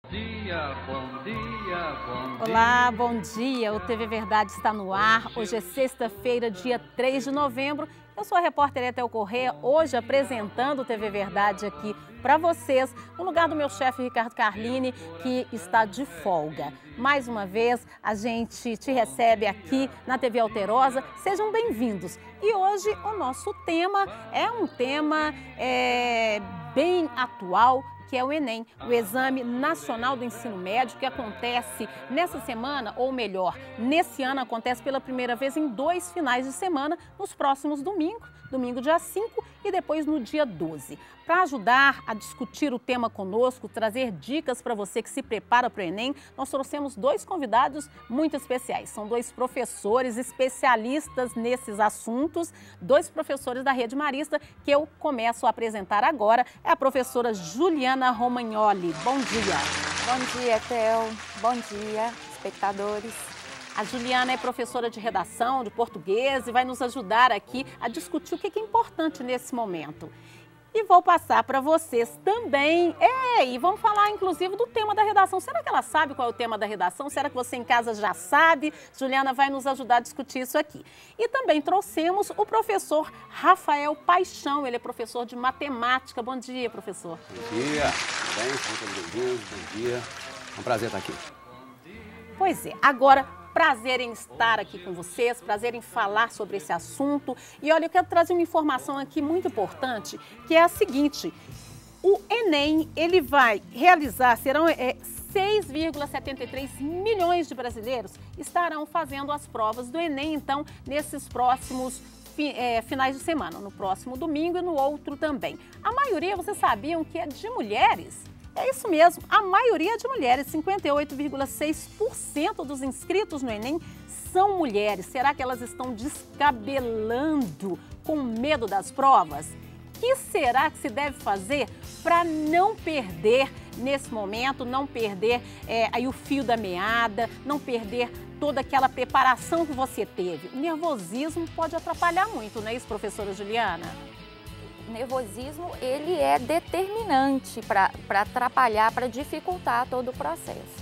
Bom dia, bom dia. Olá, bom dia. O TV Verdade está no ar. Hoje é sexta-feira, dia 3 de novembro. Eu sou a repórter Etel Corrêa, hoje apresentando o TV Verdade aqui para vocês, no lugar do meu chefe Ricardo Carlini, que está de folga. Mais uma vez, a gente te recebe aqui na TV Alterosa. Sejam bem-vindos. E hoje o nosso tema é um tema bem atual, que é o Enem, o Exame Nacional do Ensino Médio, que acontece nessa semana, ou melhor, nesse ano acontece pela primeira vez em 2 finais de semana, nos próximos domingos, domingo dia 5 e depois no dia 12. Para ajudar a discutir o tema conosco, trazer dicas para você que se prepara para o Enem, nós trouxemos 2 convidados muito especiais. São 2 professores especialistas nesses assuntos, 2 professores da Rede Marista, que eu começo a apresentar agora. É a professora Juliana Romagnoli. Bom dia. Bom dia, Theo. Bom dia, espectadores. A Juliana é professora de redação, de português, e vai nos ajudar aqui a discutir o que é importante nesse momento. E vou passar para vocês também, e vamos falar inclusive do tema da redação. Será que ela sabe qual é o tema da redação? Será que você em casa já sabe? Juliana vai nos ajudar a discutir isso aqui. E também trouxemos o professor Rafael Paixão, ele é professor de matemática. Bom dia, professor. Bom dia, tudo bem? Sejam bem-vindos, bom dia. É um prazer estar aqui. Pois é, agora, prazer em estar aqui com vocês, prazer em falar sobre esse assunto. E olha, eu quero trazer uma informação aqui muito importante, que é a seguinte: o Enem, ele vai realizar, serão 6,73 milhões de brasileiros estarão fazendo as provas do Enem, então, nesses próximos finais de semana, no próximo domingo e no outro também. A maioria, vocês sabiam que é de mulheres? É isso mesmo, a maioria de mulheres, 58,6% dos inscritos no Enem são mulheres. Será que elas estão descabelando com medo das provas? O que será que se deve fazer para não perder nesse momento, não perder aí o fio da meada, não perder toda aquela preparação que você teve? O nervosismo pode atrapalhar muito, não é isso, professora Juliana? O nervosismo, ele é determinante para atrapalhar, para dificultar todo o processo.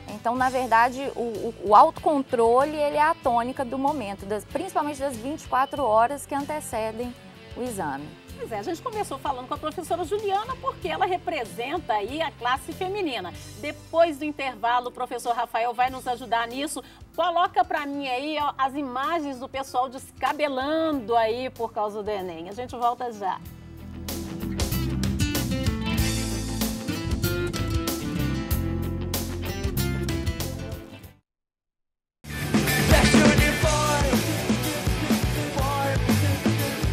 Então, na verdade, o autocontrole, ele é a tônica do momento, principalmente das 24 horas que antecedem o exame. Pois é, a gente começou falando com a professora Juliana porque ela representa aí a classe feminina. Depois do intervalo, o professor Rafael vai nos ajudar nisso. Coloca pra mim aí ó, as imagens do pessoal descabelando aí por causa do Enem. A gente volta já.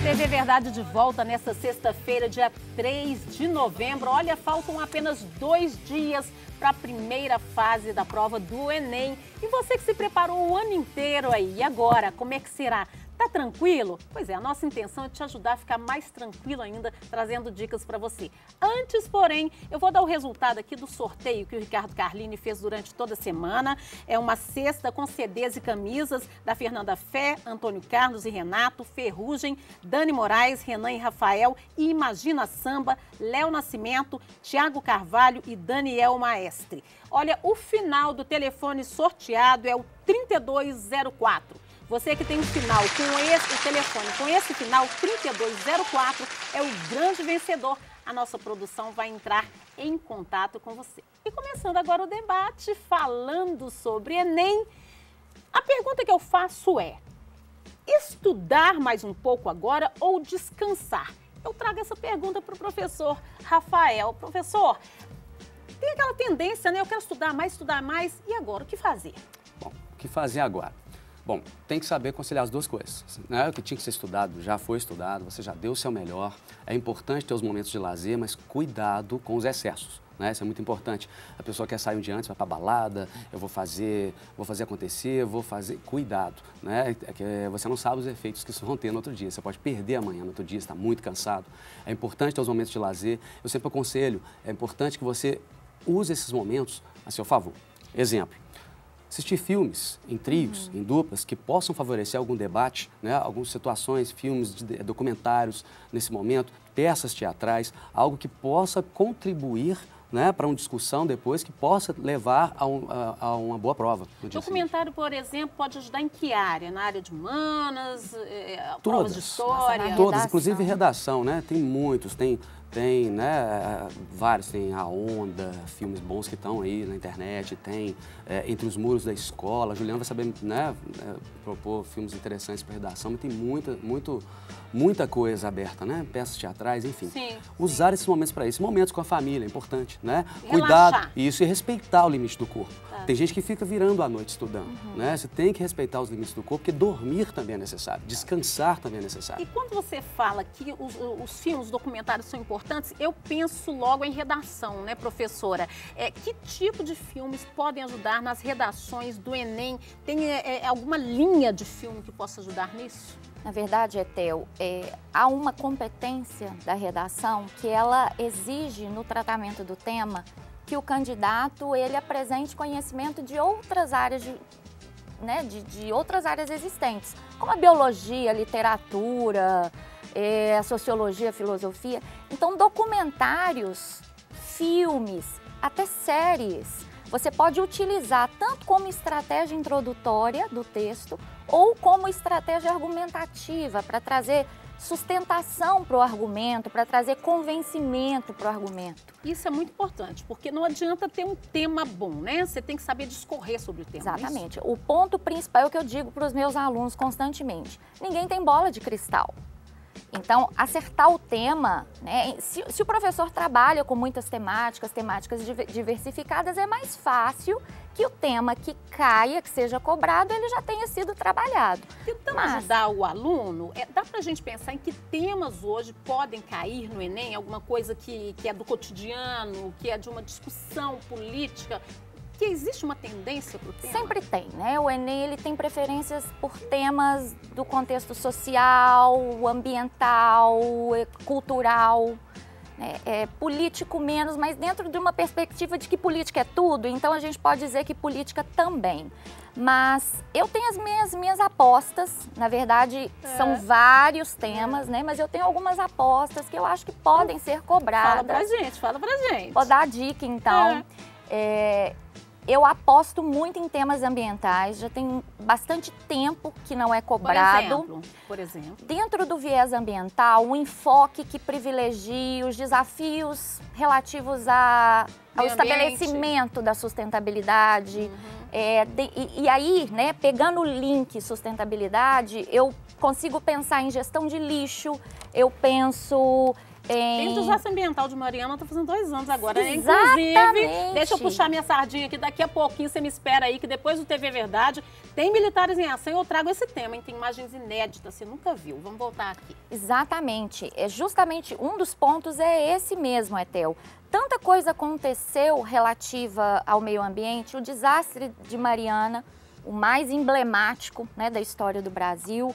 TV Verdade de volta nesta sexta-feira, dia 3 de novembro. Olha, faltam apenas 2 dias para a primeira fase da prova do Enem. E você que se preparou o ano inteiro aí, e agora, como é que será? Tá tranquilo? Pois é, a nossa intenção é te ajudar a ficar mais tranquilo ainda, trazendo dicas para você. Antes, porém, eu vou dar o resultado aqui do sorteio que o Ricardo Carlini fez durante toda a semana. É uma cesta com CDs e camisas da Fernanda Fé, Antônio Carlos e Renato, Ferrugem, Dani Moraes, Renan e Rafael, e Imagina Samba, Léo Nascimento, Tiago Carvalho e Daniel Maestre. Olha, o final do telefone sorteado é o 3204. Você que tem um final com esse telefone, com esse final 3204, é o grande vencedor. A nossa produção vai entrar em contato com você. E começando agora o debate, falando sobre Enem, a pergunta que eu faço é: estudar mais um pouco agora ou descansar? Eu trago essa pergunta para o professor Rafael. Professor, tem aquela tendência, né? Eu quero estudar mais, e agora, o que fazer? Bom, o que fazer agora? Bom, tem que saber conciliar as duas coisas, né? O que tinha que ser estudado já foi estudado, você já deu o seu melhor. É importante ter os momentos de lazer, mas cuidado com os excessos, né? Isso é muito importante. A pessoa quer sair um dia antes, vai pra balada, eu vou fazer acontecer, cuidado, né? É que você não sabe os efeitos que isso vão ter no outro dia. Você pode perder amanhã, no outro dia, está muito cansado. É importante ter os momentos de lazer. Eu sempre aconselho, é importante que você use esses momentos a seu favor. Exemplo: assistir filmes em trios, em duplas, que possam favorecer algum debate, né? Algumas situações, filmes, documentários nesse momento, peças teatrais, algo que possa contribuir né, para uma discussão depois que possa levar a uma boa prova. Documentário, por exemplo, pode ajudar em que área? Na área de humanas, provas de história? Nossa, todas, inclusive redação, né? Tem muitos, tem né, vários, tem A Onda, filmes bons que estão aí na internet, tem Entre os Muros da Escola, a Juliana vai saber, né, propor filmes interessantes para redação, mas tem muita coisa aberta, né, peças teatrais, enfim. Sim, usar esses momentos para isso, momentos com a família, é importante, né? Relaxar. Cuidado, isso, e respeitar o limite do corpo. Tem gente que fica virando à noite estudando, né? Você tem que respeitar os limites do corpo, porque dormir também é necessário, descansar também é necessário. E quando você fala que os filmes, os documentários são importantes, eu penso logo em redação, né, professora? Que tipo de filmes podem ajudar nas redações do Enem? Tem alguma linha de filme que possa ajudar nisso? Na verdade, Etel, há uma competência da redação que ela exige no tratamento do tema que o candidato ele apresente conhecimento de outras áreas de outras áreas existentes, como a biologia, a literatura, a sociologia, a filosofia. Então, documentários, filmes, até séries, você pode utilizar tanto como estratégia introdutória do texto ou como estratégia argumentativa para trazer sustentação para o argumento, para trazer convencimento para o argumento. Isso é muito importante, porque não adianta ter um tema bom, né? Você tem que saber discorrer sobre o tema. Exatamente. O ponto principal é o que eu digo para os meus alunos constantemente. Ninguém tem bola de cristal. Então, acertar o tema, né? Se o professor trabalha com muitas temáticas diversificadas, é mais fácil que o tema que caia, que seja cobrado, ele já tenha sido trabalhado. Tentando ajudar o aluno, dá pra gente pensar em que temas hoje podem cair no Enem? Alguma coisa que é do cotidiano, que é de uma discussão política? Que existe uma tendência para o tema? Sempre tem, né? O Enem ele tem preferências por temas do contexto social, ambiental, cultural, né? Político menos, mas dentro de uma perspectiva de que política é tudo, então a gente pode dizer que política também. Mas eu tenho as minhas apostas, na verdade são vários temas, né? Mas eu tenho algumas apostas que eu acho que podem ser cobradas. Fala pra gente. Vou dar a dica então. Eu aposto muito em temas ambientais, já tem bastante tempo que não é cobrado. Por exemplo. Dentro do viés ambiental, um enfoque que privilegie os desafios relativos ao estabelecimento da sustentabilidade. E aí, né, pegando o link sustentabilidade, eu consigo pensar em gestão de lixo, eu penso... Tem o desastre ambiental de Mariana, tá fazendo 2 anos agora, né? Exatamente. Inclusive, deixa eu puxar minha sardinha aqui, daqui a pouquinho você me espera aí, que depois do TV Verdade, tem Militares em Ação, eu trago esse tema, hein? Tem imagens inéditas, você nunca viu. Vamos voltar aqui. Exatamente. Justamente um dos pontos é esse mesmo, Etel. Tanta coisa aconteceu relativa ao meio ambiente, o desastre de Mariana, o mais emblemático, né, da história do Brasil,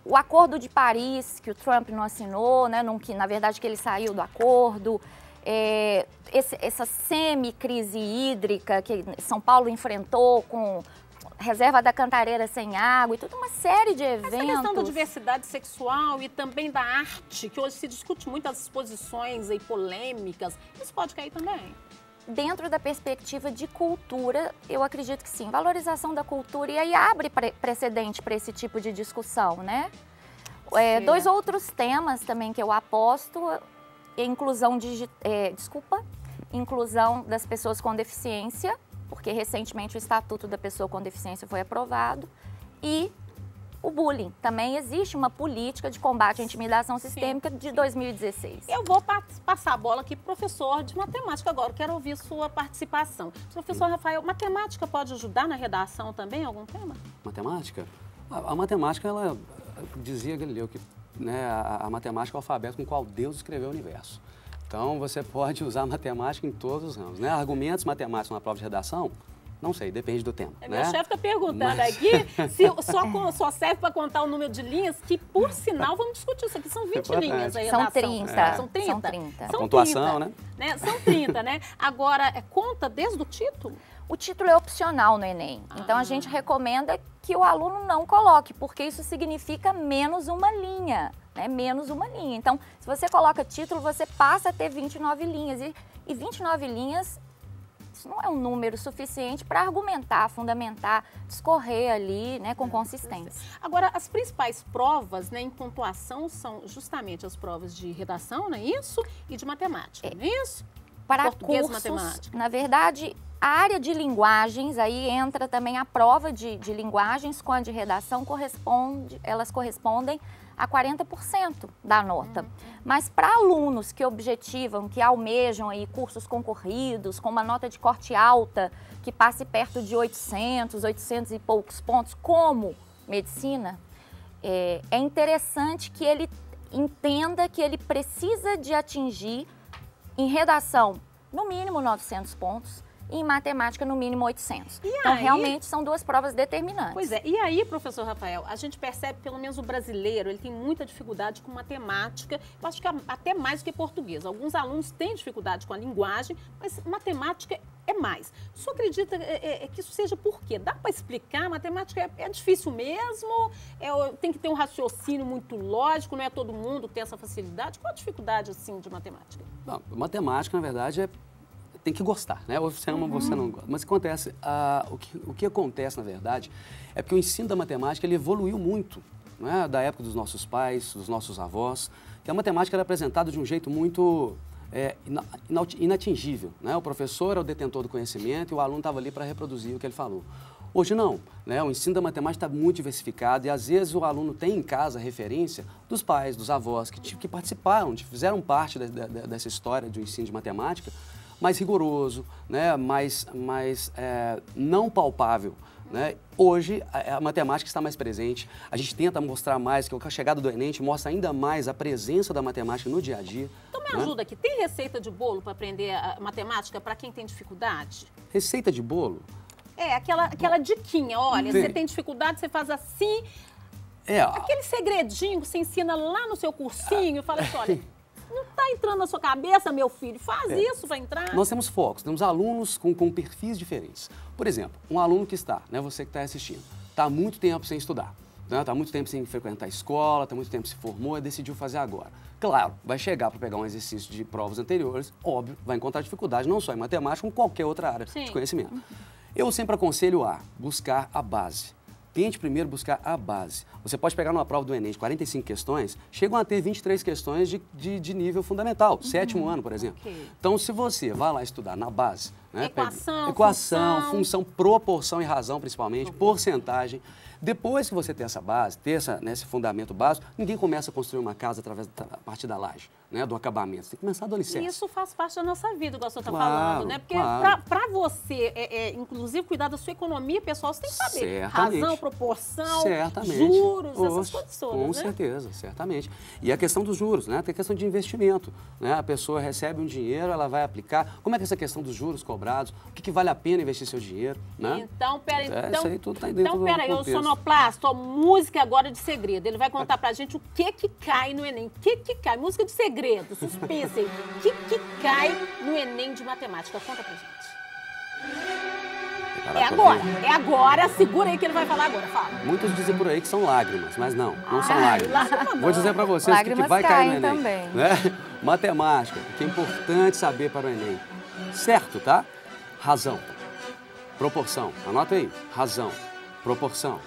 o Acordo de Paris, que o Trump não assinou, né, que na verdade que ele saiu do acordo, essa semi-crise hídrica que São Paulo enfrentou com reserva da Cantareira sem água e toda uma série de eventos. Essa questão da diversidade sexual e também da arte, que hoje se discute muito as exposições aí polêmicas, isso pode cair também? Dentro da perspectiva de cultura, eu acredito que sim. Valorização da cultura e aí abre precedente para esse tipo de discussão, né? 2 outros temas também que eu aposto, inclusão das pessoas com deficiência, porque recentemente o Estatuto da Pessoa com Deficiência foi aprovado, e o bullying. Também existe uma política de combate à intimidação sistêmica de 2016. Eu vou passar a bola aqui para o professor de matemática agora. Quero ouvir sua participação. Professor Rafael, matemática pode ajudar na redação também, algum tema? Matemática? A matemática, ela dizia Galileu que, né, a matemática é o alfabeto com o qual Deus escreveu o universo. Então, você pode usar a matemática em todos os ramos, né? Argumentos matemáticos na prova de redação, não sei, depende do tempo. Meu chefe está perguntando aqui se só serve para contar o número de linhas, que por sinal, vamos discutir isso aqui, são 20 linhas aí. São 30. São 30. São 30. A pontuação, 30, né? São 30, né? Agora, conta desde o título? O título é opcional no Enem, então a gente recomenda que o aluno não coloque, porque isso significa menos uma linha, né? Menos uma linha. Então, se você coloca título, você passa a ter 29 linhas. E 29 linhas, isso não é um número suficiente para argumentar, fundamentar, discorrer ali, né, com consistência. Agora, as principais provas, né, em pontuação são justamente as provas de redação, não é isso? E de matemática, não é isso? Para Português, cursos, matemática. na verdade, a área de linguagens, aí entra também a prova de linguagens com a de redação, elas correspondem a 40% da nota. Mas para alunos que objetivam, que almejam aí cursos concorridos, com uma nota de corte alta, que passe perto de 800 e poucos pontos, como medicina, é interessante que ele entenda que ele precisa de atingir em redação, no mínimo 900 pontos, e em matemática, no mínimo 800. Então, realmente, são duas provas determinantes. Pois é. E aí, professor Rafael, a gente percebe, pelo menos o brasileiro, ele tem muita dificuldade com matemática, eu acho que até mais do que português. Alguns alunos têm dificuldade com a linguagem, mas matemática é mais. O senhor acredita que isso seja por quê? Dá para explicar? Matemática é difícil mesmo? Tem que ter um raciocínio muito lógico, não é todo mundo que tem essa facilidade? Qual a dificuldade, assim, de matemática? Não, matemática, na verdade, tem que gostar, né? Ou você ama, você não gosta. Mas acontece, o que acontece, na verdade, é porque o ensino da matemática ele evoluiu muito, né? Da época dos nossos pais, dos nossos avós, que a matemática era apresentada de um jeito muito inatingível, né? O professor é o detentor do conhecimento e o aluno estava ali para reproduzir o que ele falou. Hoje não, né? O ensino da matemática está muito diversificado e às vezes o aluno tem em casa referência dos pais, dos avós, que participaram, que fizeram parte dessa história do ensino de matemática, mais rigoroso, né? mais não palpável. Né? Hoje, a matemática está mais presente, a gente tenta mostrar mais, que a chegada do Enem mostra ainda mais a presença da matemática no dia a dia. Então me ajuda aqui, tem receita de bolo para aprender a matemática para quem tem dificuldade? Receita de bolo? Aquela diquinha, olha, você tem dificuldade, você faz assim, aquele segredinho que você ensina lá no seu cursinho, fala assim, olha... Não está entrando na sua cabeça, meu filho? Faz isso, vai entrar. Nós temos focos, temos alunos com perfis diferentes. Por exemplo, um aluno que está, né, você que está assistindo, está há muito tempo sem estudar, né, está há muito tempo sem frequentar a escola, está há muito tempo se formou e decidiu fazer agora. Claro, vai chegar para pegar um exercício de provas anteriores, óbvio, vai encontrar dificuldade não só em matemática, como em qualquer outra área de conhecimento. Eu sempre aconselho a buscar a base. Tente primeiro buscar a base. Você pode pegar numa prova do Enem de 45 questões, chegam a ter 23 questões de nível fundamental, sétimo ano, por exemplo. Então, se você vai lá estudar na base, né, equação, função, proporção e razão, principalmente, porcentagem, depois que você tem essa base, esse fundamento básico, ninguém começa a construir uma casa a partir da laje, né, do acabamento. Você tem que começar do alicerce. Isso faz parte da nossa vida, igual o senhor está falando, né? Porque para você, inclusive, cuidar da sua economia pessoal, você tem que saber razão, proporção, juros, essas coisas todas, com certeza, certamente. E a questão dos juros, né? Tem a questão de investimento, né? A pessoa recebe um dinheiro, ela vai aplicar. Como é que é essa questão dos juros cobrados? O que vale a pena investir seu dinheiro, né? Então, peraí. Isso aí tudo está dentro do contexto. Eu sonoplasto, música agora de segredo. Ele vai contar pra gente o que cai no Enem. O que cai? Música de segredo, suspense aí. O que cai no Enem de matemática? Conta pra gente. É agora. Segura aí que ele vai falar agora. Fala. Muitos dizem por aí que são lágrimas, mas não são lágrimas. Vou dizer pra vocês o que vai cair no Enem. Também. Né? Matemática, que é importante saber para o Enem. Certo, tá? Razão. Proporção. Anota aí. Razão. Proporção.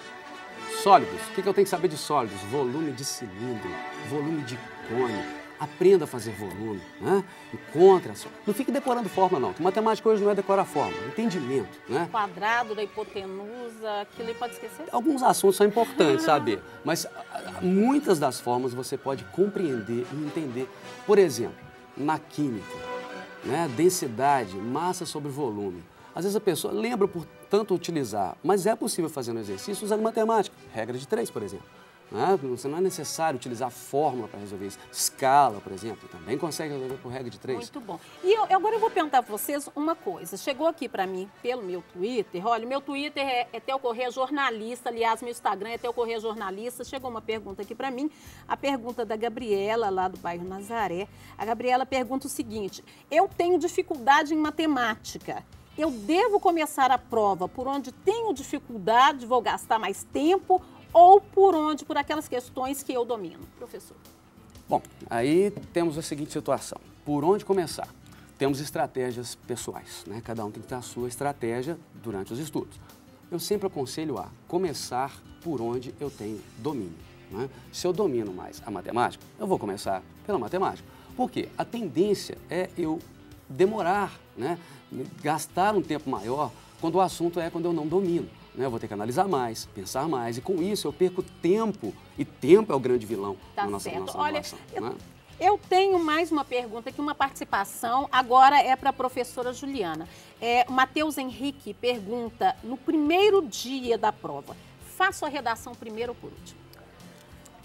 Sólidos. O que eu tenho que saber de sólidos? Volume de cilindro, volume de cone. Aprenda a fazer volume, né? Encontre a sua... Não fique decorando fórmula, não. Que matemática hoje não é decorar fórmula, é entendimento, né? Quadrado da hipotenusa, aquilo aí pode esquecer? Alguns assuntos são importantes saber, mas muitas das fórmulas você pode compreender e entender. Por exemplo, na química, né? Densidade, massa sobre volume. Às vezes a pessoa lembra por tanto utilizar, mas é possível fazer no exercício usando matemática. Regra de 3, por exemplo. Você não é necessário utilizar fórmula para resolver isso. Escala, por exemplo, também consegue resolver por regra de 3. Muito bom. E agora eu vou perguntar para vocês uma coisa. Chegou aqui para mim pelo meu Twitter. Olha, meu Twitter é Theo Corrêa Jornalista. Aliás, meu Instagram é Theo Corrêa Jornalista. Chegou uma pergunta aqui para mim. A pergunta da Gabriela, lá do bairro Nazaré. A Gabriela pergunta o seguinte: eu tenho dificuldade em matemática. eu devo começar a prova por onde tenho dificuldade, vou gastar mais tempo, ou por aquelas questões que eu domino? Professor. Bom, aí temos a seguinte situação. Por onde começar? Temos estratégias pessoais, né? Cada um tem que ter a sua estratégia durante os estudos. Eu sempre aconselho a começar por onde eu tenho domínio, né? Se eu domino mais a matemática, eu vou começar pela matemática. Por quê? A tendência é eu demorar, né? Gastar um tempo maior quando o assunto é quando eu não domino. Né? Eu vou ter que analisar mais, pensar mais, e com isso eu perco tempo, e tempo é o grande vilão Tá na nossa certo. relação. Olha, Né? eu tenho mais uma pergunta aqui, uma participação, agora é para a professora Juliana. O Matheus Henrique pergunta, no primeiro dia da prova, faço a redação primeiro ou por último?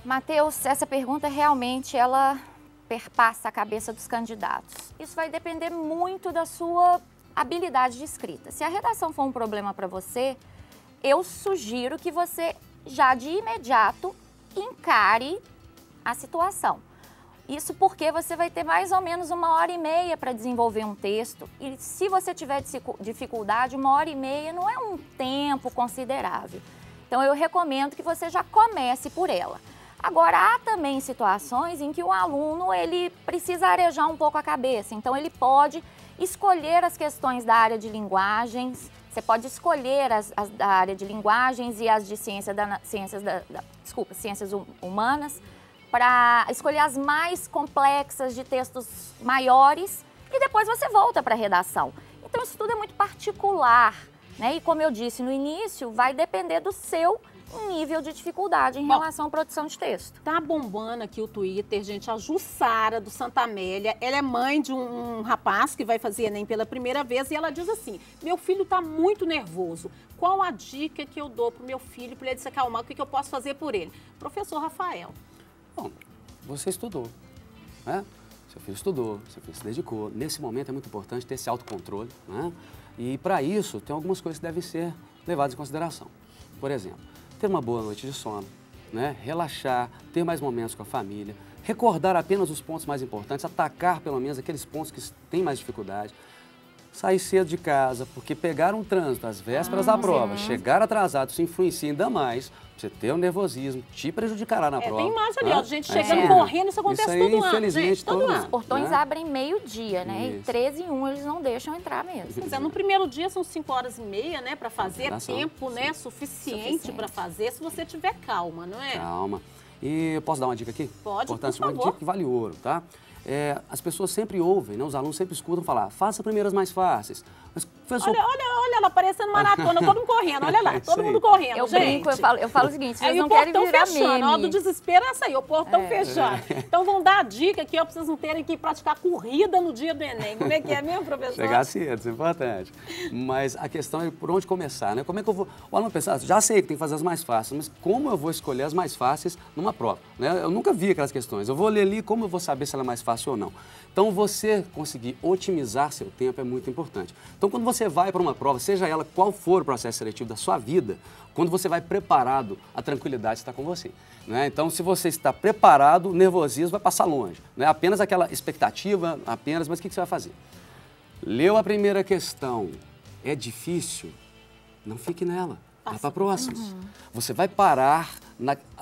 Matheus, essa pergunta realmente, ela perpassa a cabeça dos candidatos. Isso vai depender muito da sua habilidade de escrita. Se a redação for um problema para você, eu sugiro que você já de imediato encare a situação. Isso porque você vai ter mais ou menos 1h30 para desenvolver um texto. E se você tiver dificuldade, 1h30 não é um tempo considerável. Então eu recomendo que você já comece por ela. Agora, há também situações em que o aluno ele precisa arejar um pouco a cabeça. Então ele pode escolher as questões da área de linguagens. Você pode escolher as da área de linguagens e as de ciências humanas, para escolher as mais complexas de textos maiores e depois você volta para a redação. Então isso tudo é muito particular, né? E como eu disse no início, vai depender do seu nível de dificuldade em relação à produção de texto. Tá bombando aqui o Twitter, gente, a Jussara do Santa Amélia, ela é mãe de um rapaz que vai fazer Enem pela primeira vez e ela diz assim, meu filho tá muito nervoso, qual a dica que eu dou pro meu filho para ele se acalmar, o que eu posso fazer por ele? Professor Rafael. Bom, você estudou, né? Seu filho estudou, seu filho se dedicou. Nesse momento é muito importante ter esse autocontrole, né? E para isso tem algumas coisas que devem ser levadas em consideração. Por exemplo, ter uma boa noite de sono, né? Relaxar, ter mais momentos com a família, recordar apenas os pontos mais importantes, atacar pelo menos aqueles pontos que têm mais dificuldade, sair cedo de casa, porque pegar um trânsito às vésperas da prova, chegar atrasado, isso influencia ainda mais, você ter o nervosismo, te prejudicará na prova. Tem mais ali, ó, gente É, chegando correndo, isso acontece isso aí, todo ano, infelizmente, gente, todo ano. Os portões né? abrem meio-dia, né? Isso. E 13h01 eles não deixam entrar mesmo. Quer dizer, no primeiro dia são 5h30, né, para fazer, Redação. tempo, né, suficiente para fazer, se você tiver calma, não é? Calma. E eu posso dar uma dica aqui? Pode, Importante, por uma favor. dica que vale ouro, tá? As pessoas sempre ouvem, né? Os alunos sempre escutam falar, faça primeiras mais fáceis. Mas, professor... Olha ela parecendo maratona, todo mundo correndo, olha lá, É isso todo aí. mundo correndo, Eu gente. brinco, eu falo o seguinte, vocês Aí não o querem portão virar fechando, ó, do meme. desespero é essa aí, o portão fechando. Então vão dar a dica aqui, ó, pra vocês não terem que praticar corrida no dia do Enem. Como é que é mesmo, professor? Chegar cedo, isso é importante. Mas a questão é por onde começar, né? Como é que eu vou... O aluno pensa, já sei que tem que fazer as mais fáceis, mas como eu vou escolher as mais fáceis numa prova? Né? Eu nunca vi aquelas questões. Eu vou ler ali, como eu vou saber se ela é mais fácil ou não? Então, você conseguir otimizar seu tempo é muito importante. Então, quando você vai para uma prova, seja ela qual for o processo seletivo da sua vida, quando você vai preparado, a tranquilidade está com você. Né? Então, se você está preparado, o nervosismo vai passar longe. Não é apenas aquela expectativa, mas o que você vai fazer? Leu a primeira questão, é difícil? Não fique nela. Vá para próximas. Você vai parar...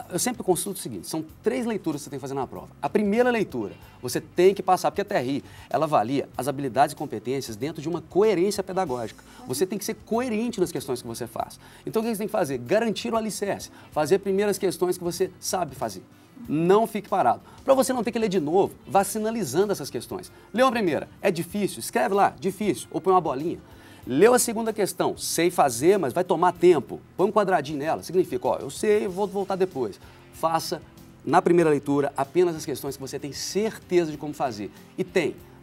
Eu sempre consulto o seguinte, são 3 leituras que você tem que fazer na prova. A primeira leitura, você tem que passar, porque a TRI, ela avalia as habilidades e competências dentro de uma coerência pedagógica. Você tem que ser coerente nas questões que você faz. Então, o que você tem que fazer? Garantir o alicerce. Fazer primeiras questões que você sabe fazer. Não fique parado. Para você não ter que ler de novo, vá sinalizando essas questões. Leu a primeira, é difícil? Escreve lá, difícil, ou põe uma bolinha. Leu a segunda questão, sei fazer, mas vai tomar tempo. Põe um quadradinho nela, significa, ó, eu sei, vou voltar depois. Faça, na primeira leitura, apenas as questões que você tem certeza de como fazer. E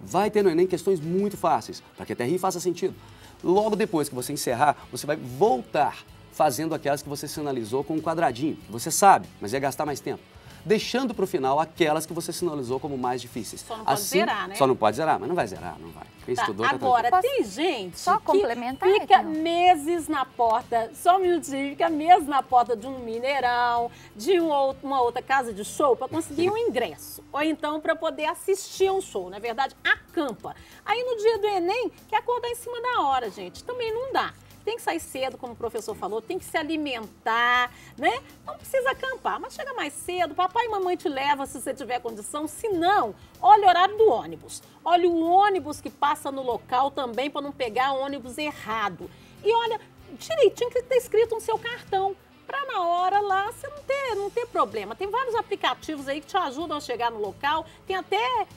vai ter no Enem questões muito fáceis, para que a TRI faça sentido. Logo depois que você encerrar, você vai voltar fazendo aquelas que você sinalizou com um quadradinho, que você sabe, mas ia gastar mais tempo. deixando para o final aquelas que você sinalizou como mais difíceis. Só não pode zerar, né? Só não pode zerar, mas não vai zerar, não vai. Quem estudou, agora, Posso tem gente só complementar, que fica então? meses na porta, só um minutinho, fica meses na porta de um Mineirão, de uma outra casa de show para conseguir um ingresso. Ou então para poder assistir a um show, na verdade, acampa. Aí no dia do Enem, quer acordar em cima da hora, gente, também não dá. Tem que sair cedo, como o professor falou, tem que se alimentar, né? Não precisa acampar, mas chega mais cedo, papai e mamãe te leva se você tiver condição. Se não, olha o horário do ônibus. Olha o ônibus que passa no local também para não pegar o ônibus errado. E olha direitinho que está escrito no seu cartão, para na hora lá você não ter problema. Tem vários aplicativos aí que te ajudam a chegar no local, tem até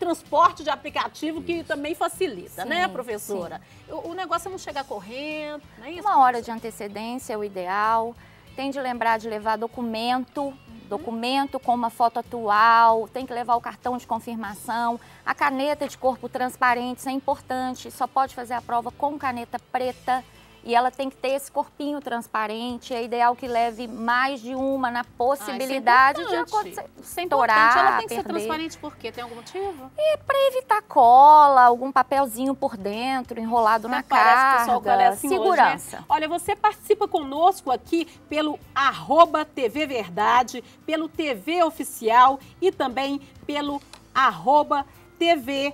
transporte de aplicativo que também facilita, Sim, né, professora? O negócio é não chegar correndo, não é isso? Uma hora de antecedência é o ideal. Tem de lembrar de levar documento com uma foto atual, tem que levar o cartão de confirmação, a caneta de corpo transparente, isso é importante, só pode fazer a prova com caneta preta. E ela tem que ter esse corpinho transparente, é ideal que leve mais de uma na possibilidade de acontecer, estourar, Ela tem que ser perder. transparente por quê? Tem algum motivo? É para evitar cola, algum papelzinho por dentro, enrolado na Parece que o pessoal carga, parece segurança. Hoje, né? Olha, você participa conosco aqui pelo @TV Verdade, pelo TV Oficial e também pelo @TV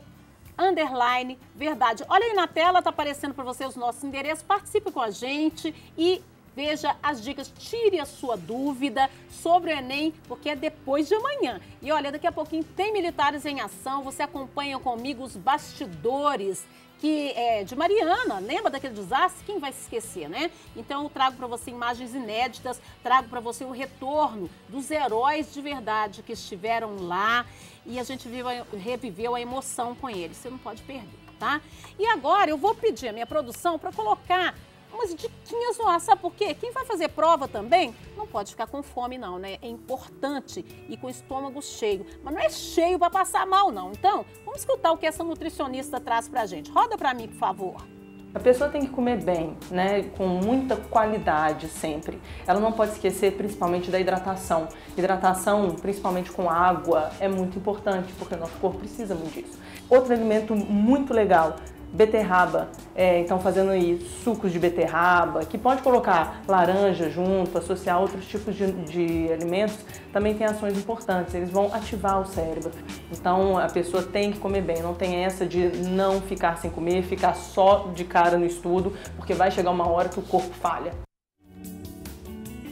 Verdade. Olha aí na tela, tá aparecendo para você os nossos endereços. Participe com a gente e veja as dicas. Tire a sua dúvida sobre o Enem, porque é depois de amanhã. E olha, daqui a pouquinho tem Militares em Ação. Você acompanha comigo os bastidores de Mariana, lembra daquele desastre? Quem vai se esquecer, né? Então eu trago para você imagens inéditas, trago para você o retorno dos heróis de verdade que estiveram lá e a gente reviveu a emoção com eles. Você não pode perder, tá? E agora eu vou pedir a minha produção para colocar umas diquinhas no ar, sabe por quê? Quem vai fazer prova também não pode ficar com fome não, né? É importante ir com o estômago cheio, mas não é cheio para passar mal não. Então, vamos escutar o que essa nutricionista traz pra gente. Roda pra mim, por favor. A pessoa tem que comer bem, né? Com muita qualidade sempre. Ela não pode esquecer principalmente da hidratação. Hidratação, principalmente com água, é muito importante, porque o nosso corpo precisa muito disso. Outro alimento muito legal, beterraba, então fazendo aí sucos de beterraba, que pode colocar laranja junto, associar outros tipos de alimentos, também tem ações importantes, eles vão ativar o cérebro. Então a pessoa tem que comer bem, não tem essa de não ficar sem comer, ficar só de cara no estudo, porque vai chegar uma hora que o corpo falha.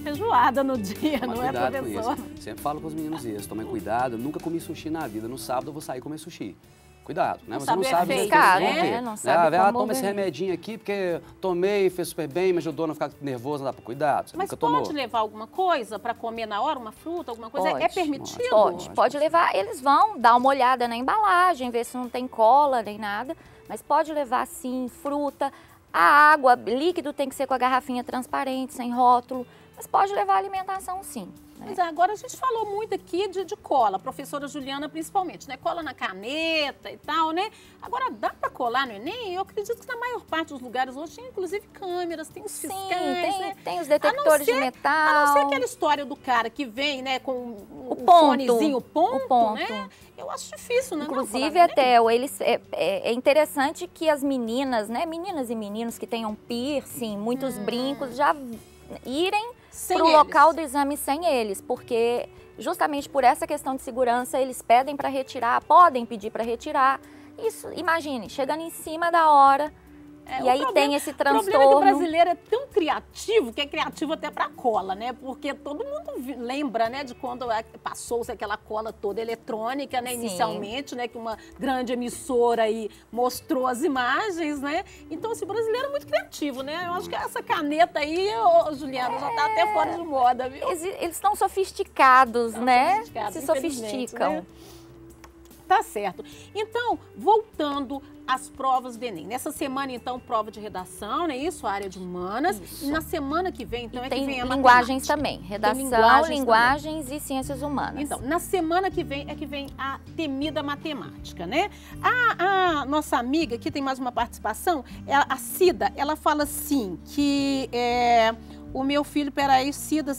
Feijoada no dia, Toma não é, cuidado com professor? isso. Sempre falo com os meninos isso, tomem cuidado, nunca comi sushi na vida, no sábado eu vou sair comer sushi. Cuidado, né? Você não sabe efeito, né? Não sabe como toma esse remedinho aqui porque tomei, fez super bem, me ajudou a não ficar nervoso, não dá pra cuidado. Você Mas nunca pode tomou. levar alguma coisa para comer na hora, uma fruta, alguma coisa? Pode, É permitido? Pode levar, eles vão dar uma olhada na embalagem, ver se não tem cola nem nada, mas pode levar sim, fruta, a água, líquido tem que ser com a garrafinha transparente, sem rótulo, mas pode levar alimentação sim. Mas agora a gente falou muito aqui de cola, a professora Juliana principalmente, né? Cola na caneta e tal, né? Agora, dá para colar no Enem? Eu acredito que na maior parte dos lugares hoje tem inclusive câmeras, tem os fiscais, né? Tem os detectores de metal. A não ser aquela história do cara que vem, né, com o ponto, fonezinho, o ponto, né? ponto. Eu acho difícil, né? Inclusive, até é interessante que as meninas, né? Meninas e meninos que tenham piercing, muitos brincos, já irem para o local do exame sem eles, porque justamente por essa questão de segurança eles pedem para retirar, podem pedir para retirar. Isso, imagine, chegando em cima da hora e aí tem esse transtorno. O problema é que o brasileiro é tão criativo, que é criativo até para cola, né? Porque todo mundo lembra, né, de quando passou-se aquela cola toda eletrônica, né, inicialmente, né, que uma grande emissora aí mostrou as imagens, né? Então, assim, o brasileiro é muito criativo, né? Eu acho que essa caneta aí, Juliana, já tá até fora de moda, viu? Eles estão sofisticados, né? Se sofisticam. Né? Tá certo. Então, voltando às provas do Enem. Nessa semana, então, prova de redação, não é isso? A área de humanas. Isso. E na semana que vem, então, tem que vem a linguagens matemática. também. Redação, linguagens e ciências humanas. Então, na semana que vem é que vem a temida matemática, né? A nossa amiga, aqui tem mais uma participação, a Cida, ela fala assim, que o meu filho, peraí, Cida,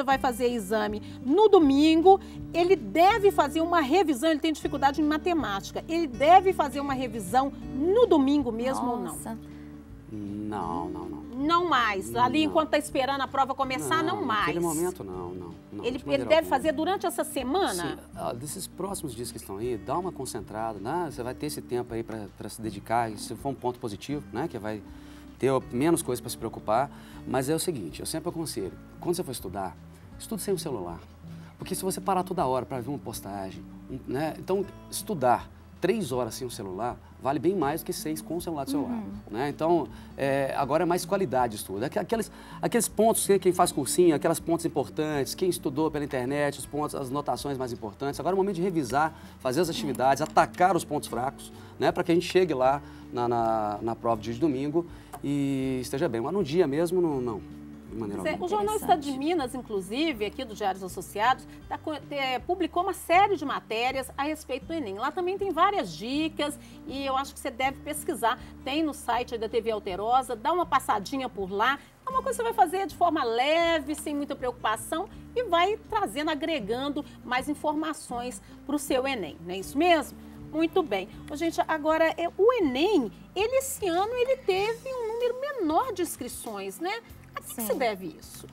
vai fazer exame no domingo, ele deve fazer uma revisão, ele tem dificuldade em matemática, ele deve fazer uma revisão no domingo mesmo ou não? Não. Não mais, ali enquanto está esperando a prova começar, não mais. Naquele momento, não. Ele deve fazer durante essa semana? Sim, desses próximos dias que estão aí, dá uma concentrada, né? Você vai ter esse tempo aí para se dedicar, e se for um ponto positivo, né? Que vai ter menos coisa para se preocupar, mas é o seguinte, eu sempre aconselho, quando você for estudar, estude sem o celular, porque se você parar toda hora para ver uma postagem, né? Então, estudar 3 horas sem o celular vale bem mais do que 6 com o celular do celular, né? Então, agora é mais qualidade de estudo. Aqueles pontos, quem faz cursinho, aquelas pontos importantes, quem estudou pela internet, os pontos, as notações mais importantes. Agora é o momento de revisar, fazer as atividades, atacar os pontos fracos, né? Para que a gente chegue lá na prova de domingo e esteja bem. Mas no dia mesmo, não. O Jornal Estado de Minas, inclusive, aqui do Diários Associados, publicou uma série de matérias a respeito do Enem. Lá também tem várias dicas e eu acho que você deve pesquisar. Tem no site da TV Alterosa, dá uma passadinha por lá. É uma coisa que você vai fazer de forma leve, sem muita preocupação e vai trazendo, agregando mais informações para o seu Enem. Não é isso mesmo? Muito bem. Gente, agora, o Enem, esse ano, ele teve um número menor de inscrições, né? A que se deve isso?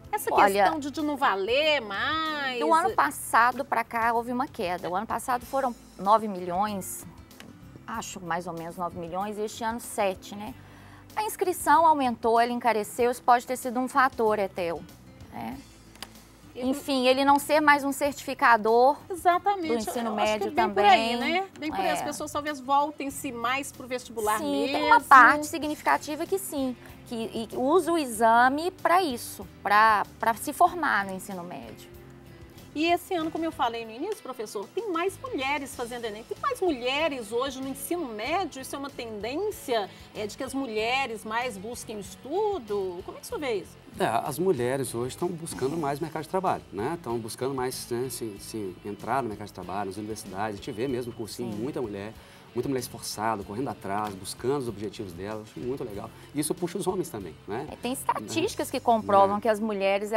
Essa questão de não valer mais... Do ano passado para cá houve uma queda. O ano passado foram 9 milhões, acho mais ou menos 9 milhões, e este ano 7, né? A inscrição aumentou, ela encareceu, isso pode ter sido um fator, Etel, né? Enfim, ele não ser mais um certificador do ensino médio também. Por aí, né? Bem por aí, as pessoas talvez voltem-se mais para o vestibular mesmo. Sim, tem uma parte significativa que sim, que usa o exame para isso, para se formar no ensino médio. E esse ano, como eu falei no início, professor, tem mais mulheres fazendo Enem. Tem mais mulheres hoje no ensino médio? Isso é uma tendência de que as mulheres mais busquem estudo? Como é que o senhor vê isso? As mulheres hoje estão buscando mais mercado de trabalho, né? Estão buscando mais, né, se entrar no mercado de trabalho, nas universidades. A gente vê mesmo no cursinho muita mulher esforçada, correndo atrás, buscando os objetivos dela. Acho muito legal. E isso puxa os homens também, né? Tem estatísticas que comprovam que as mulheres,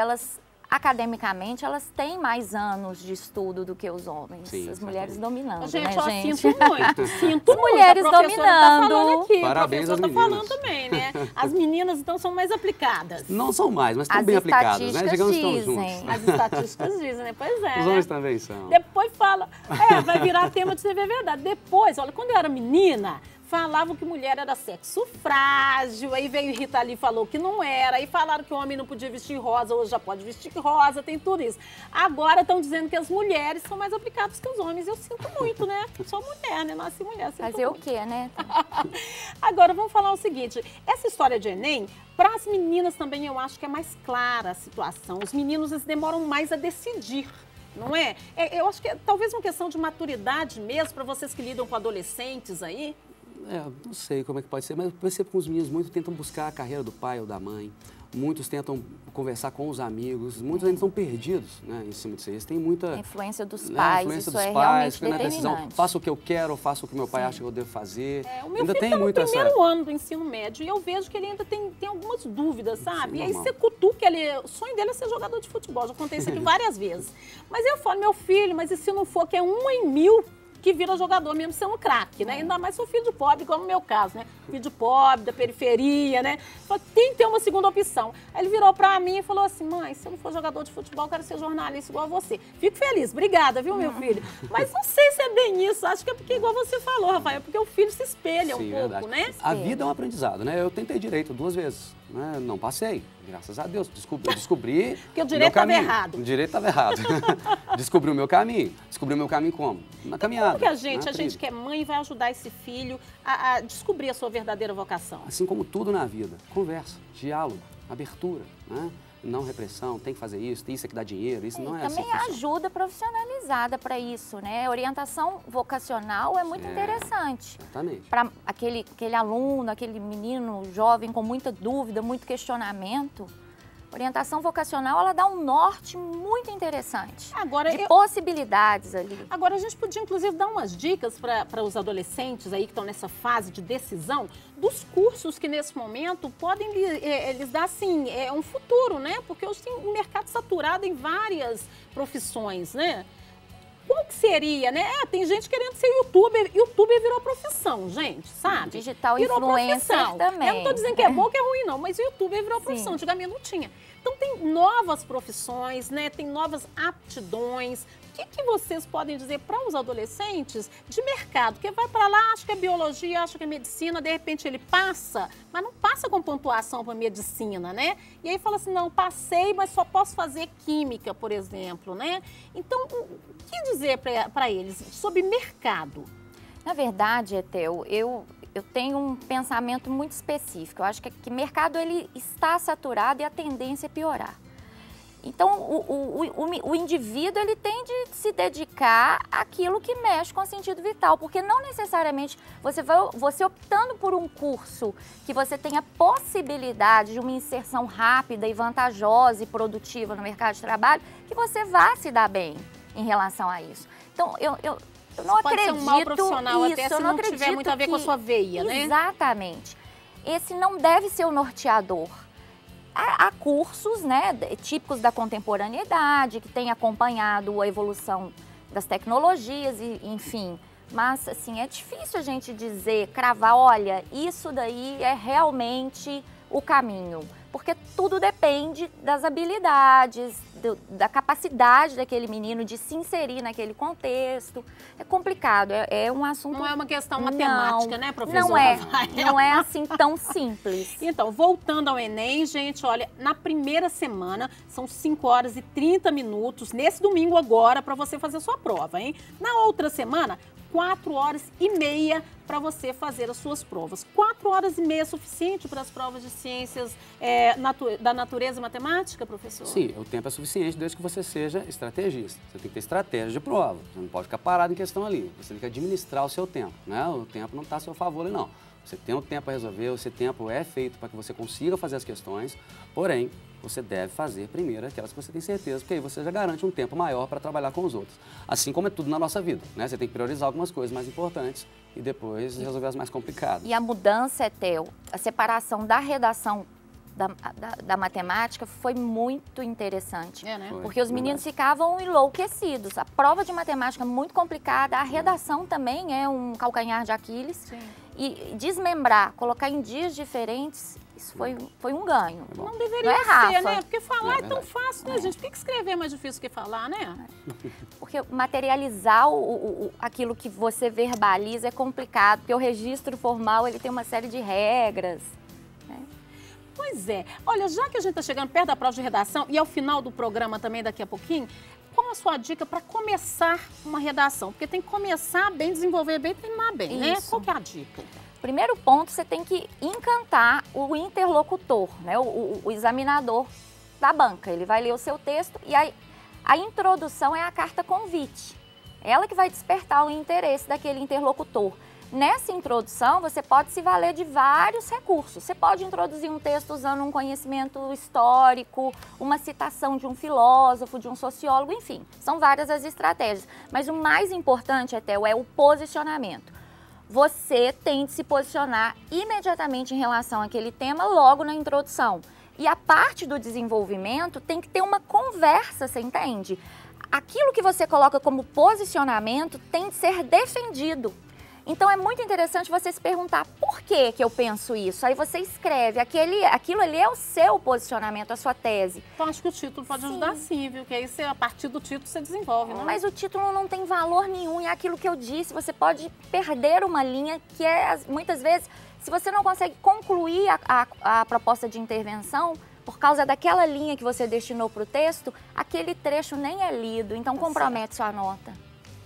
academicamente, elas têm mais anos de estudo do que os homens. Sim, as mulheres dominando, gente, né, gente? Sinto muito, sinto muito. Mulheres dominando. Tá falando aqui, parabéns às meninas. O professor tá falando também, né? As meninas, então, são mais aplicadas. Não são mais, mas estão bem aplicadas, né? Digamos que estão juntos. As estatísticas dizem, né? Pois é. Os homens também são. Depois fala, vai virar tema de TV Verdade. Depois, olha, quando eu era menina... Falavam que mulher era sexo frágil, aí veio Rita Lee e falou que não era, aí falaram que o homem não podia vestir rosa, hoje já pode vestir rosa, tem tudo isso. Agora estão dizendo que as mulheres são mais aplicadas que os homens, eu sinto muito, né? Sou mulher, né? Nasci mulher, sinto Fazer muito. O quê, né? Agora, vamos falar o seguinte, essa história de Enem, para as meninas também eu acho que é mais clara a situação. Os meninos, eles demoram mais a decidir. Não é? Eu acho que é talvez uma questão de maturidade mesmo, para vocês que lidam com adolescentes aí. Não sei como é que pode ser, mas eu percebo que os meninos muitos tentam buscar a carreira do pai ou da mãe, muitos tentam conversar com os amigos, muitos ainda estão perdidos, né, em cima disso. Eles têm muita... A influência dos pais, influência isso dos é pais, realmente determinante. Decisão, faço o que eu quero, faço o que meu pai acha que eu devo fazer. O meu ainda filho tem está no muito primeiro ano do ensino médio e eu vejo que ele ainda tem algumas dúvidas, sabe? Sim, e aí normal. você cutuca ele, o sonho dele é ser jogador de futebol, já contei isso aqui várias vezes. Mas eu falo, meu filho, mas e se não for, que é 1 em 1000 que vira jogador mesmo sendo craque, né? Ainda mais se for filho de pobre, como no meu caso, né? Filho de pobre, da periferia, né? Falei, tem que ter uma segunda opção. Aí ele virou pra mim e falou assim, mãe, se eu não for jogador de futebol, eu quero ser jornalista igual a você. Fico feliz, obrigada, viu, meu filho? Mas não sei se é bem isso, acho que é porque, igual você falou, Rafael, porque o filho se espelha um pouco, né? A vida é um aprendizado, né? Eu tentei direito 2 vezes, né? Não passei, graças a Deus. Descobri porque o direito estava errado. O direito estava errado. Descobri o meu caminho. Descobri o meu caminho como? Na caminhada. Como que a gente que é mãe vai ajudar esse filho a descobrir a sua verdadeira vocação? Assim como tudo na vida, conversa, diálogo, abertura, né? Não repressão, tem que fazer isso que dá dinheiro, isso não é assim. Também ajuda profissionalizada para isso, né? Orientação vocacional é muito interessante. Exatamente. Para aquele aluno, aquele menino jovem com muita dúvida, muito questionamento, Orientação vocacional, ela dá um norte muito interessante, Agora, de possibilidades ali. Agora, a gente podia, inclusive, dar umas dicas para os adolescentes aí que estão nessa fase de decisão dos cursos que, nesse momento, podem lhes dar, assim, um futuro, né? Porque hoje tem um mercado saturado em várias profissões, né? Qual que seria, né? Tem gente querendo ser youtuber. Youtuber virou profissão, gente, sabe? Digital virou influencer profissão. também. Eu não tô dizendo que é bom ou que é ruim, não, mas o youtuber virou profissão. Antigamente não tinha. Então tem novas profissões, né? Tem novas aptidões. O que vocês podem dizer para os adolescentes de mercado? Porque vai para lá, acha que é biologia, acha que é medicina, de repente ele passa, mas não passa com pontuação para medicina, né? E aí fala assim, não, passei, mas só posso fazer química, por exemplo, né? Então, o que dizer para eles sobre mercado? Na verdade, Etel, eu tenho um pensamento muito específico. Eu acho que mercado ele está saturado e a tendência é piorar. Então, o indivíduo ele tem de se dedicar àquilo que mexe com o sentido vital, porque não necessariamente você optando por um curso que você tenha possibilidade de uma inserção rápida e vantajosa e produtiva no mercado de trabalho, que você vá se dar bem em relação a isso. Então, eu não acredito... Pode ser um mau profissional isso, até se não tiver muito a ver com a sua veia, né? Exatamente. Esse não deve ser o norteador. Há cursos, né, típicos da contemporaneidade, que têm acompanhado a evolução das tecnologias, e, enfim. Mas, assim, é difícil a gente dizer, cravar, olha, isso daí é realmente o caminho. Porque tudo depende das habilidades, da capacidade daquele menino de se inserir naquele contexto. É complicado, é um assunto... Não é uma questão matemática, né, professora? Não é assim tão simples. Então, voltando ao Enem, gente, olha, na primeira semana são 5 horas e 30 minutos, nesse domingo agora, para você fazer a sua prova, hein? Na outra semana, 4 horas e meia para você fazer as suas provas. 4 horas e meia é suficiente para as provas de ciências da natureza e matemática, professor? Sim, o tempo é suficiente desde que você seja estrategista. Você tem que ter estratégia de prova. Você não pode ficar parado em questão ali. Você tem que administrar o seu tempo, né? O tempo não está a seu favor ali, não. Você tem um tempo para resolver, o seu tempo é feito para que você consiga fazer as questões, porém, você deve fazer primeiro aquelas que você tem certeza, porque aí você já garante um tempo maior para trabalhar com os outros. Assim como é tudo na nossa vida, né? Você tem que priorizar algumas coisas mais importantes e depois resolver as mais complicadas. E a mudança, Etel, a separação da redação da matemática foi muito interessante. Né? Porque os meninos ficavam enlouquecidos. A prova de matemática é muito complicada, a redação também é um calcanhar de Aquiles. Sim. E desmembrar, colocar em dias diferentes, isso foi um ganho. Não deveria ser, né? Porque falar é tão fácil, né, gente? Por que escrever é mais difícil que falar, né? Porque materializar aquilo que você verbaliza é complicado, porque o registro formal ele tem uma série de regras. Pois é. Olha, já que a gente está chegando perto da prova de redação e ao final do programa também daqui a pouquinho, qual a sua dica para começar uma redação? Porque tem que começar bem, desenvolver bem, terminar bem, né? Qual que é a dica? Primeiro ponto, você tem que encantar o interlocutor, né? O examinador da banca. Ele vai ler o seu texto e a introdução é a carta convite. Ela que vai despertar o interesse daquele interlocutor. Nessa introdução, você pode se valer de vários recursos. Você pode introduzir um texto usando um conhecimento histórico, uma citação de um filósofo, de um sociólogo, enfim. São várias as estratégias. Mas o mais importante, Etel, é o posicionamento. Você tem de se posicionar imediatamente em relação àquele tema logo na introdução. E a parte do desenvolvimento tem que ter uma conversa, você entende? Aquilo que você coloca como posicionamento tem de ser defendido. Então, é muito interessante você se perguntar por que eu penso isso. Aí você escreve, aquilo ali é o seu posicionamento, a sua tese. Então, acho que o título pode ajudar sim, viu? Que aí, a partir do título, você desenvolve, né? Mas o título não tem valor nenhum, e é aquilo que eu disse, você pode perder uma linha que muitas vezes, se você não consegue concluir a proposta de intervenção, por causa daquela linha que você destinou para o texto, aquele trecho nem é lido, então compromete sua nota.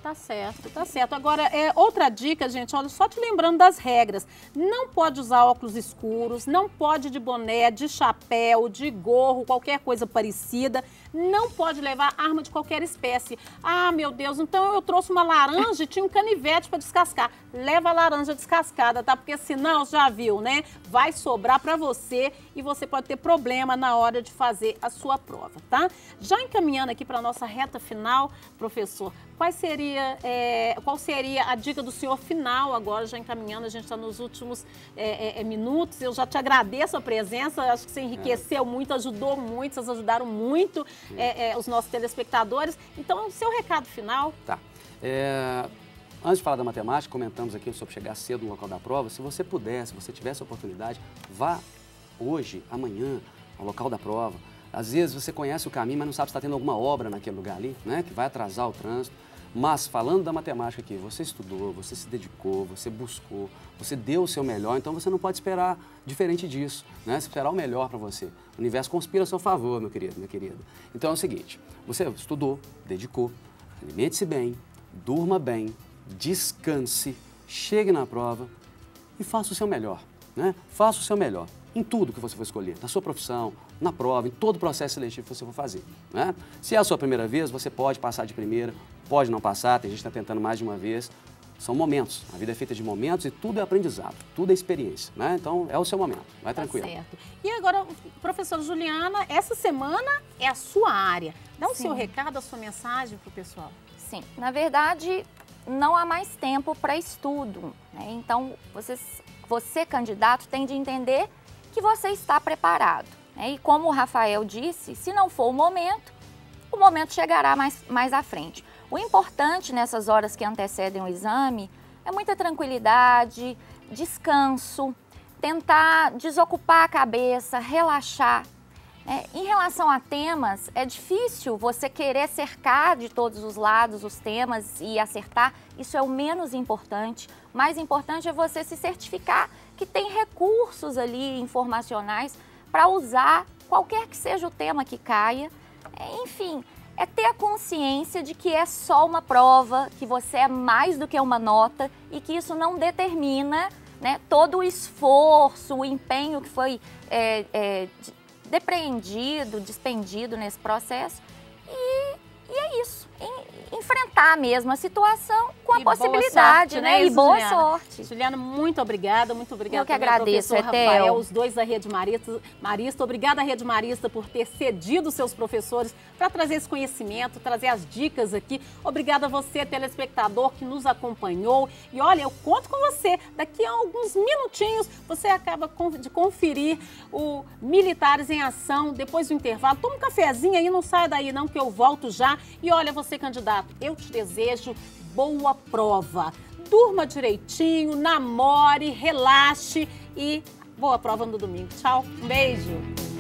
Tá certo, tá certo. Agora, outra dica, gente, olha, só te lembrando das regras. Não pode usar óculos escuros, não pode de boné, de chapéu, de gorro, qualquer coisa parecida. Não pode levar arma de qualquer espécie. Ah, meu Deus, então eu trouxe uma laranja e tinha um canivete para descascar. Leva a laranja descascada, tá? Porque senão, já viu, né? Vai sobrar para você e você pode ter problema na hora de fazer a sua prova, tá? Já encaminhando aqui para nossa reta final, professor, qual seria a dica do senhor final agora, já encaminhando, a gente está nos últimos minutos, eu já te agradeço a presença, acho que você enriqueceu muito, ajudou muito, vocês ajudaram muito os nossos telespectadores, então o seu recado final. Tá. Antes de falar da matemática, comentamos aqui sobre chegar cedo no local da prova, se você puder, se você tivesse a oportunidade, vá hoje, amanhã, ao local da prova. Às vezes você conhece o caminho, mas não sabe se está tendo alguma obra naquele lugar ali, né, que vai atrasar o trânsito. Mas falando da matemática aqui, você estudou, você se dedicou, você buscou, você deu o seu melhor, então você não pode esperar diferente disso, né? Esperar o melhor para você. O universo conspira a seu favor, meu querido, minha querida. Então é o seguinte, você estudou, dedicou, alimente-se bem, durma bem, descanse, chegue na prova e faça o seu melhor, né? Faça o seu melhor em tudo que você for escolher, na sua profissão, na prova, em todo o processo seletivo que você for fazer, né? Se é a sua primeira vez, você pode passar de primeira, pode não passar, tem gente que está tentando mais de uma vez. São momentos, a vida é feita de momentos e tudo é aprendizado, tudo é experiência, né? Então é o seu momento, vai tranquilo. Certo. E agora, professora Juliana, essa semana é a sua área. Dá o seu recado, a sua mensagem para o pessoal. Sim, na verdade, não há mais tempo para estudo, né? Então, você, candidato, tem de entender que você está preparado, né? E como o Rafael disse, se não for o momento chegará mais à frente. O importante nessas horas que antecedem o exame é muita tranquilidade, descanso, tentar desocupar a cabeça, relaxar. Em relação a temas, é difícil você querer cercar de todos os lados os temas e acertar. Isso é o menos importante. O mais importante é você se certificar que tem recursos ali informacionais para usar qualquer que seja o tema que caia. Enfim, é ter a consciência de que é só uma prova, que você é mais do que uma nota e que isso não determina, né, todo o esforço, o empenho que foi despendido nesse processo. E é isso, enfrentar mesmo a situação com a possibilidade, né? E boa sorte. Juliana, muito obrigada Eu que agradeço, Rafael, os dois da Rede Marista. Obrigada, Rede Marista, por ter cedido seus professores para trazer esse conhecimento, trazer as dicas aqui. Obrigada a você, telespectador, que nos acompanhou. E olha, eu conto com você. Daqui a alguns minutinhos, você acaba de conferir o Militares em Ação, depois do intervalo. Toma um cafezinho aí, não saia daí não, que eu volto já. E olha, você, candidato, eu te desejo boa prova. Durma direitinho, namore, relaxe e boa prova no domingo. Tchau, um beijo.